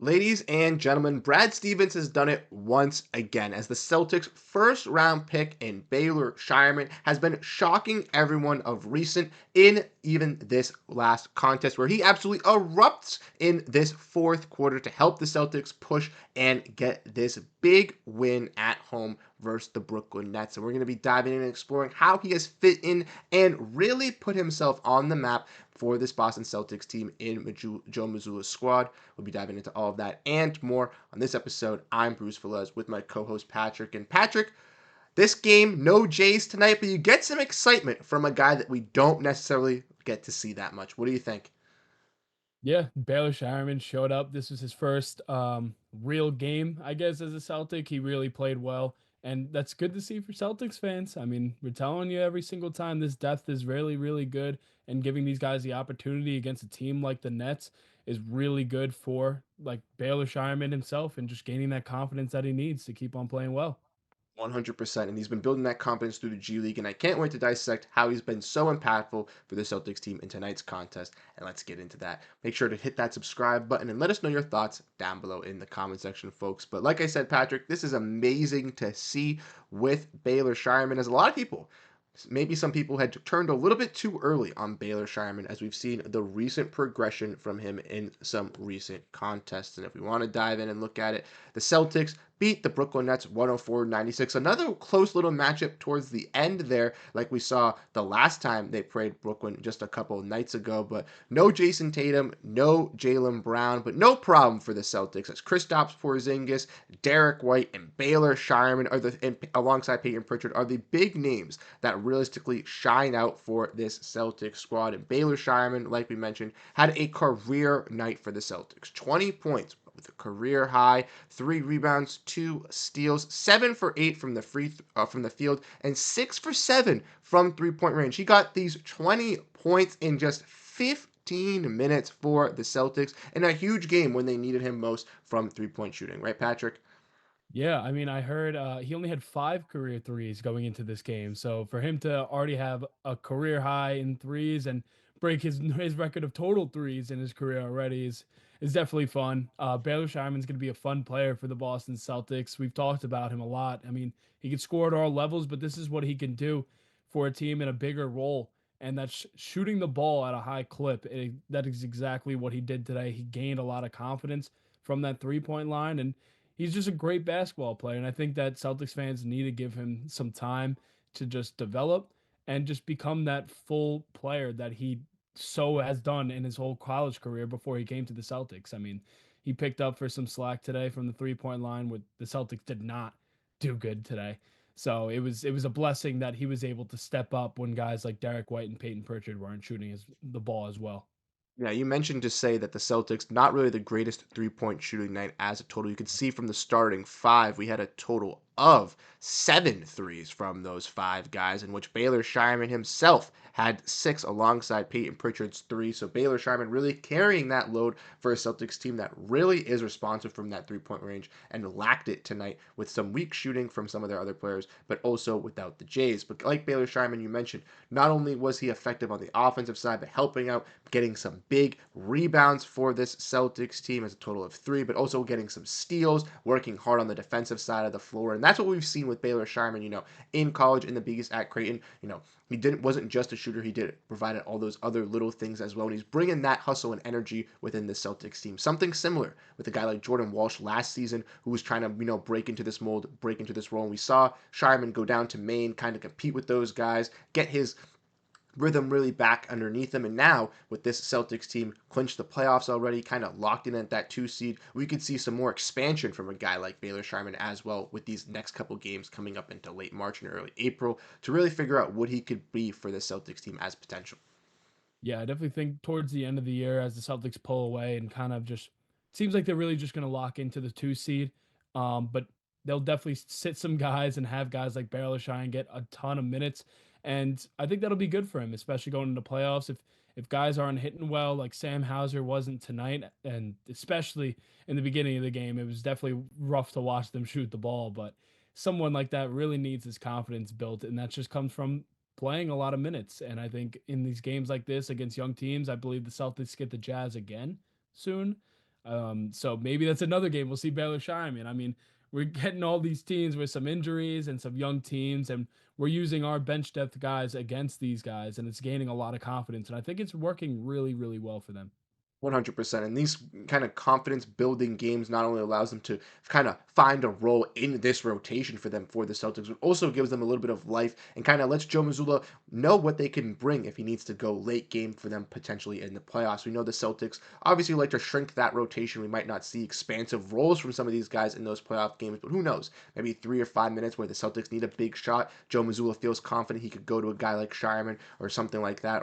Ladies and gentlemen, Brad Stevens has done it once again as the Celtics' first round pick in Baylor Shireman has been shocking everyone of recent in even this last contest where he absolutely erupts in this fourth quarter to help the Celtics push and get this big win at home versus the Brooklyn Nets. And we're going to be diving in and exploring how he has fit in and really put himself on the map for this Boston Celtics team in Joe Mazzulla's squad. We'll be diving into all of that and more on this episode. I'm Bruce Velez with my co-host Patrick. And Patrick, this game, no Jays tonight, but you get some excitement from a guy that we don't necessarily get to see that much. What do you think? Yeah, Baylor Shireman showed up. This was his first real game, I guess, as a Celtic. He really played well, and that's good to see for Celtics fans. I mean, we're telling you every single time this depth is really, really good, and giving these guys the opportunity against a team like the Nets is really good for like Baylor Shireman himself and just gaining that confidence that he needs to keep on playing well. 100%. And he's been building that confidence through the G League. And I can't wait to dissect how he's been so impactful for the Celtics team in tonight's contest. And let's get into that. Make sure to hit that subscribe button and let us know your thoughts down below in the comment section, folks. But like I said, Patrick, this is amazing to see with Baylor Shireman, as a lot of people, maybe some people had turned a little bit too early on Baylor Shireman as we've seen the recent progression from him in some recent contests. And if we want to dive in and look at it, the Celtics beat the Brooklyn Nets 104-96. Another close little matchup towards the end there, like we saw the last time they played Brooklyn just a couple of nights ago. But no Jayson Tatum, no Jaylen Brown, but no problem for the Celtics as Kristaps Porziņģis, Derrick White, and Baylor Shireman alongside Peyton Pritchard are the big names that realistically shine out for this Celtics squad. And Baylor Shireman, like we mentioned, had a career night for the Celtics. 20 points with a career high, 3 rebounds, 2 steals, 7 for 8 from from the field, and 6 for 7 from 3-point range. He got these 20 points in just 15 minutes for the Celtics in a huge game when they needed him most from 3-point shooting. Right, Patrick? Yeah, I mean, I heard he only had 5 career threes going into this game. So for him to already have a career high in threes and break his record of total threes in his career already is definitely fun. Baylor Shireman's going to be a fun player for the Boston Celtics. We've talked about him a lot. I mean, he can score at all levels, but this is what he can do for a team in a bigger role, and that's shooting the ball at a high clip. That is exactly what he did today. He gained a lot of confidence from that 3-point line, and he's just a great basketball player. And I think that Celtics fans need to give him some time to just develop and just become that full player that he so has done in his whole college career before he came to the Celtics. I mean, he picked up for some slack today from the 3-point line, where the Celtics did not do good today. So it was a blessing that he was able to step up when guys like Derrick White and Peyton Pritchard weren't shooting the ball as well. Yeah, you mentioned to say that the Celtics, not really the greatest 3-point shooting night as a total. You could see from the starting five, we had a total of 7 threes from those five guys, in which Baylor Shireman himself had 6 alongside Peyton Pritchard's 3. So Baylor Shireman really carrying that load for a Celtics team that really is responsive from that 3-point range and lacked it tonight with some weak shooting from some of their other players, but also without the Jays. But like Baylor Shireman, you mentioned, not only was he effective on the offensive side, but helping out, getting some big rebounds for this Celtics team as a total of 3, but also getting some steals, working hard on the defensive side of the floor. And that's what we've seen with Baylor Shireman, in college, in the biggest at Creighton. He wasn't just a shooter, he did provided all those other little things as well. And he's bringing that hustle and energy within the Celtics team. Something similar with a guy like Jordan Walsh last season, who was trying to, break into this mold, break into this role. And we saw Shireman go down to Maine, kind of compete with those guys, get his rhythm really back underneath them. And now, with this Celtics team clinched the playoffs already, kind of locked in at that 2 seed, we could see some more expansion from a guy like Baylor Shireman as well with these next couple games coming up into late March and early April to really figure out what he could be for the Celtics team as potential. Yeah, I definitely think towards the end of the year, as the Celtics pull away and kind of just seems like they're really just going to lock into the 2 seed. But they'll definitely sit some guys and have guys like Baylor Shine get a ton of minutes, and I think that'll be good for him, especially going into playoffs. If guys aren't hitting well, like Sam Hauser wasn't tonight, and especially in the beginning of the game, it was definitely rough to watch them shoot the ball. But someone like that really needs his confidence built, and that just comes from playing a lot of minutes. And I think in these games like this against young teams, I believe the Celtics get the Jazz again soon. So maybe that's another game we'll see Baylor Shireman. I mean, we're getting all these teams with some injuries and some young teams, and we're using our bench depth guys against these guys, and it's gaining a lot of confidence. And I think it's working really, really well for them. 100%. And these kind of confidence building games not only allows them to kind of find a role in this rotation for them for the Celtics, but also gives them a little bit of life and kind of lets Joe Mazzulla know what they can bring if he needs to go late game for them potentially in the playoffs. We know the Celtics obviously like to shrink that rotation. We might not see expansive roles from some of these guys in those playoff games, but who knows? Maybe 3 or 5 minutes where the Celtics need a big shot. Joe Mazzulla feels confident he could go to a guy like Shireman or something like that,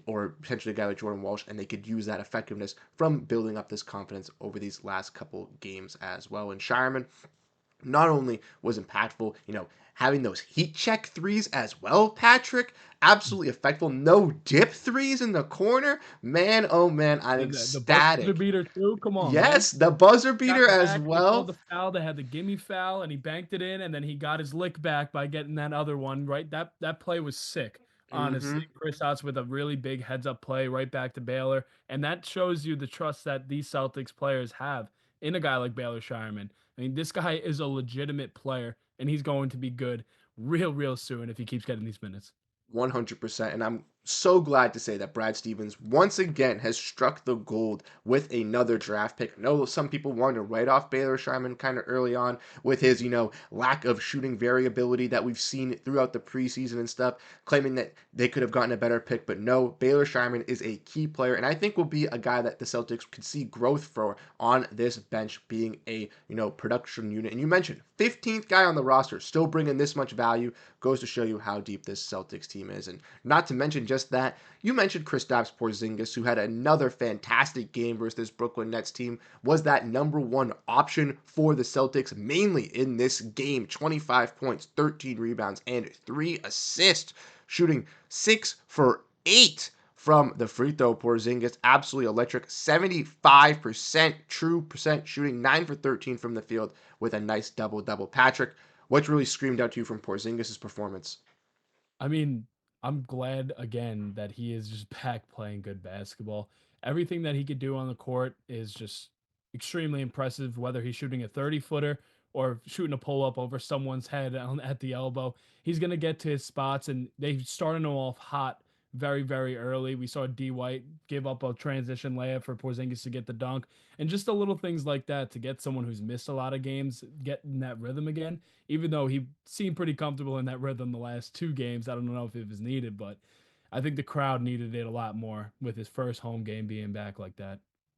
or potentially a guy like Jordan Walsh, and they could use that effectiveness from building up this confidence over these last couple games as well. And Shireman not only was impactful, having those heat check threes as well, Patrick, absolutely effective. No dip threes in the corner. Man, oh man, I'm The buzzer ecstatic. beater too. Come on, man. Yes, the buzzer Got beater as back, they called well. the foul, they had the gimme foul, and he banked it in, and then he got his lick back by getting that other one, right? That play was sick, honestly. Mm-hmm. Kristaps with a really big heads up play right back to Baylor, and that shows you the trust that these Celtics players have in a guy like Baylor Shireman. I mean, this guy is a legitimate player, and he's going to be good real, real soon if he keeps getting these minutes. 100%. And I'm so glad to say that Brad Stevens once again has struck the gold with another draft pick. I know some people wanted to write off Baylor Shireman kind of early on with his, lack of shooting variability that we've seen throughout the preseason and stuff, claiming that they could have gotten a better pick. But no, Baylor Shireman is a key player, and I think will be a guy that the Celtics could see growth for on this bench, being a, production unit. And you mentioned 15th guy on the roster, still bringing this much value, goes to show you how deep this Celtics team is. And not to mention just that, you mentioned Kristaps Porziņģis, who had another fantastic game versus this Brooklyn Nets team, was that number one option for the Celtics, mainly in this game. 25 points, 13 rebounds, and 3 assists, shooting 6 for 8 from the free throw. Porziņģis absolutely electric, 75% true percent shooting, 9 for 13 from the field with a nice double-double. Patrick, what's really screamed out to you from Porzingis' performance? I mean, I'm glad again that he is just back playing good basketball. Everything that he could do on the court is just extremely impressive, whether he's shooting a 30-footer or shooting a pull up over someone's head at the elbow. He's going to get to his spots, and they started him off hot very, very early. We saw D White give up a transition layup for Porzingis to get the dunk, and just the little things like that to get someone who's missed a lot of games get in that rhythm again, even though he seemed pretty comfortable in that rhythm the last 2 games. I don't know if it was needed, but I think the crowd needed it a lot more with his first home game being back like that.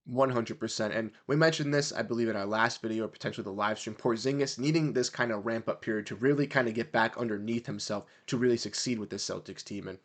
100%. And we mentioned this, I believe, in our last video or potentially the live stream. Porzingis needing this kind of ramp up period to really kind of get back underneath himself to really succeed with this Celtics team. And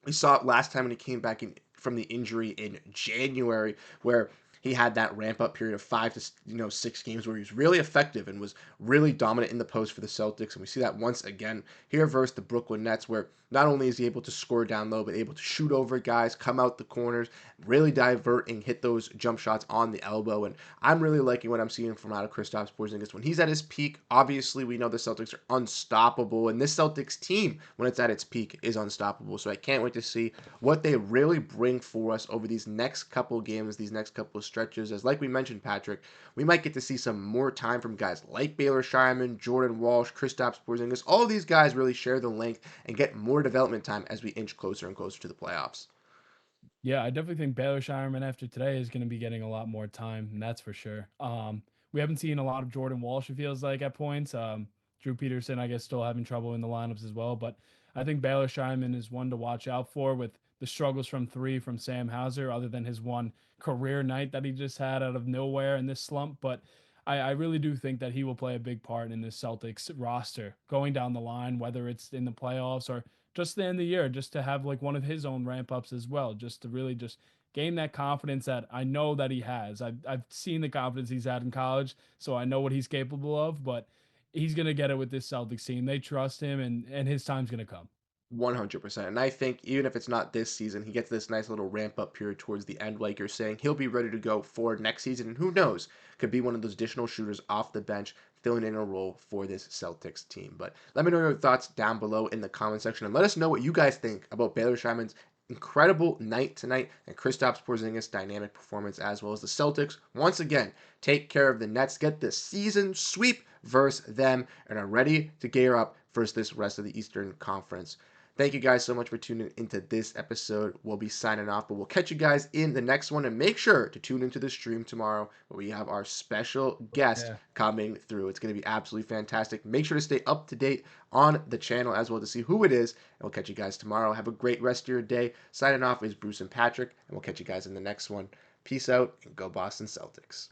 we saw it last time when he came back from the injury in January, where he had that ramp up period of 5 to 6 games where he was really effective and was really dominant in the post for the Celtics. And we see that once again here versus the Brooklyn Nets, where not only is he able to score down low, but able to shoot over guys, come out the corners, really divert and hit those jump shots on the elbow. And I'm really liking what I'm seeing from out of Kristaps Porzingis when he's at his peak. Obviously, we know the Celtics are unstoppable, and this Celtics team, when it's at its peak, is unstoppable. So I can't wait to see what they really bring for us over these next couple games, these next couple of stretches. As like we mentioned, Patrick, we might get to see some more time from guys like Baylor Shireman, Jordan Walsh, Kristaps Porzingis. All of these guys really share the length and get more development time as we inch closer and closer to the playoffs. Yeah, I definitely think Baylor Shireman after today is going to be getting a lot more time, and that's for sure. We haven't seen a lot of Jordan Walsh, it feels like, at points. Drew Peterson, I guess, still having trouble in the lineups as well. But I think Baylor Shireman is one to watch out for with the struggles from three from Sam Hauser, other than his one career night that he just had out of nowhere in this slump. But I really do think that he will play a big part in this Celtics roster going down the line, whether it's in the playoffs or just the end of the year, just to have like one of his own ramp ups as well, just to really just gain that confidence that I know that he has. I've seen the confidence he's had in college, so I know what he's capable of, but he's gonna get it with this Celtics team. They trust him, and his time's gonna come. 100%. And I think even if it's not this season, he gets this nice little ramp up period towards the end, like you're saying. He'll be ready to go for next season. And who knows, could be one of those additional shooters off the bench, filling in a role for this Celtics team. But let me know your thoughts down below in the comment section and let us know what you guys think about Baylor Shireman's incredible night tonight, and Kristaps Porziņģis' dynamic performance, as well as the Celtics once again take care of the Nets, get the season sweep versus them, and are ready to gear up for this rest of the Eastern Conference. Thank you guys so much for tuning into this episode. We'll be signing off, but we'll catch you guys in the next one. And make sure to tune into the stream tomorrow where we have our special guest coming through. It's going to be absolutely fantastic. Make sure to stay up to date on the channel as well to see who it is. And we'll catch you guys tomorrow. Have a great rest of your day. Signing off is Bruce and Patrick, and we'll catch you guys in the next one. Peace out and go Boston Celtics.